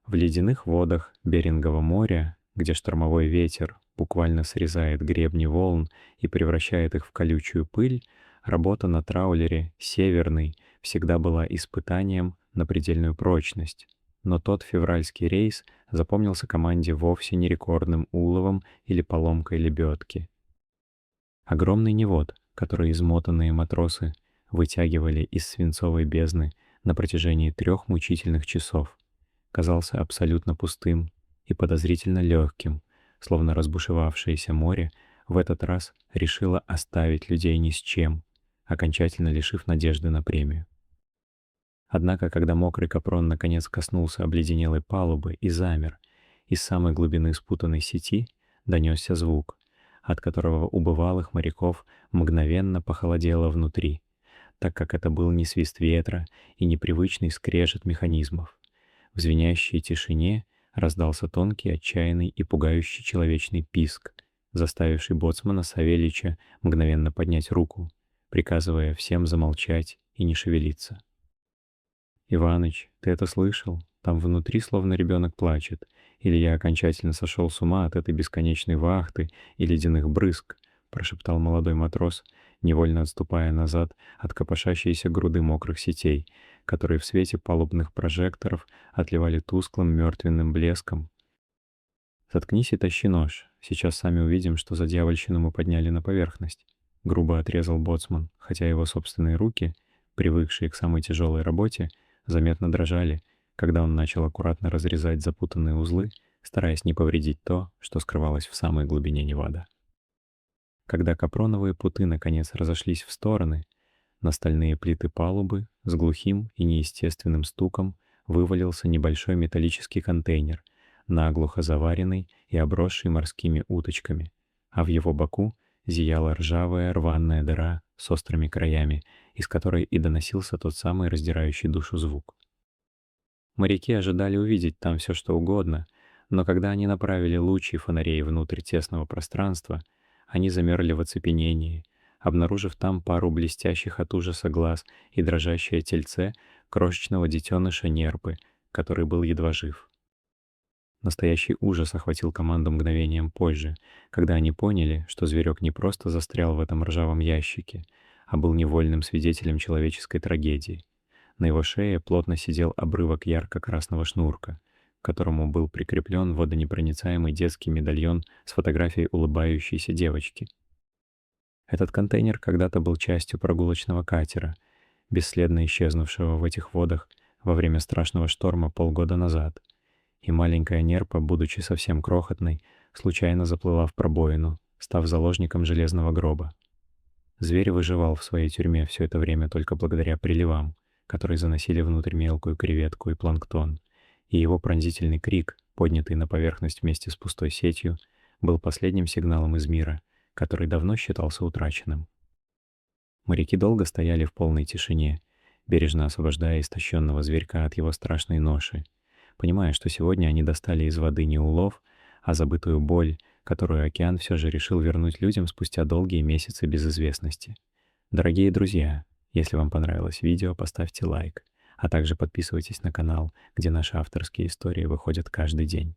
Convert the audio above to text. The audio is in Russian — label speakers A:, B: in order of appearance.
A: В ледяных водах Берингового моря, где штормовой ветер буквально срезает гребни волн и превращает их в колючую пыль, работа на траулере «Северный» всегда была испытанием на предельную прочность. Но тот февральский рейс запомнился команде вовсе не рекордным уловом или поломкой лебедки. Огромный невод, который измотанные матросы вытягивали из свинцовой бездны на протяжении 3 мучительных часов, казался абсолютно пустым и подозрительно легким, словно разбушевавшееся море в этот раз решило оставить людей ни с чем, окончательно лишив надежды на премию. Однако, когда мокрый капрон наконец коснулся обледенелой палубы и замер, из самой глубины спутанной сети донесся звук, от которого у бывалых моряков мгновенно похолодело внутри, так как это был не свист ветра и непривычный скрежет механизмов. В звенящей тишине раздался тонкий, отчаянный и пугающий человечный писк, заставивший боцмана Савельича мгновенно поднять руку, приказывая всем замолчать и не шевелиться. «Иваныч, ты это слышал? Там внутри словно ребенок плачет. Или я окончательно сошел с ума от этой бесконечной вахты и ледяных брызг», — прошептал молодой матрос, невольно отступая назад от копошащейся груды мокрых сетей, которые в свете палубных прожекторов отливали тусклым мертвенным блеском. «Заткнись и тащи нож. Сейчас сами увидим, что за дьявольщину мы подняли на поверхность», — грубо отрезал боцман, хотя его собственные руки, привыкшие к самой тяжелой работе, заметно дрожали, когда он начал аккуратно разрезать запутанные узлы, стараясь не повредить то, что скрывалось в самой глубине Невада. Когда капроновые путы наконец разошлись в стороны, на стальные плиты палубы с глухим и неестественным стуком вывалился небольшой металлический контейнер, наглухо заваренный и обросший морскими уточками, а в его боку зияла ржавая рваная дыра с острыми краями, из которой и доносился тот самый раздирающий душу звук. Моряки ожидали увидеть там все что угодно, но когда они направили лучи фонарей внутрь тесного пространства, они замерли в оцепенении, обнаружив там пару блестящих от ужаса глаз и дрожащее тельце крошечного детеныша нерпы, который был едва жив. Настоящий ужас охватил команду мгновением позже, когда они поняли, что зверек не просто застрял в этом ржавом ящике, а был невольным свидетелем человеческой трагедии. На его шее плотно сидел обрывок ярко-красного шнурка, к которому был прикреплен водонепроницаемый детский медальон с фотографией улыбающейся девочки. Этот контейнер когда-то был частью прогулочного катера, бесследно исчезнувшего в этих водах во время страшного шторма полгода назад, и маленькая нерпа, будучи совсем крохотной, случайно заплыла в пробоину, став заложником железного гроба. Зверь выживал в своей тюрьме все это время только благодаря приливам, которые заносили внутрь мелкую креветку и планктон, и его пронзительный крик, поднятый на поверхность вместе с пустой сетью, был последним сигналом из мира, который давно считался утраченным. Моряки долго стояли в полной тишине, бережно освобождая истощенного зверька от его страшной ноши, понимая, что сегодня они достали из воды не улов, а забытую боль, которую океан все же решил вернуть людям спустя долгие месяцы безызвестности. Дорогие друзья, если вам понравилось видео, поставьте лайк, а также подписывайтесь на канал, где наши авторские истории выходят каждый день.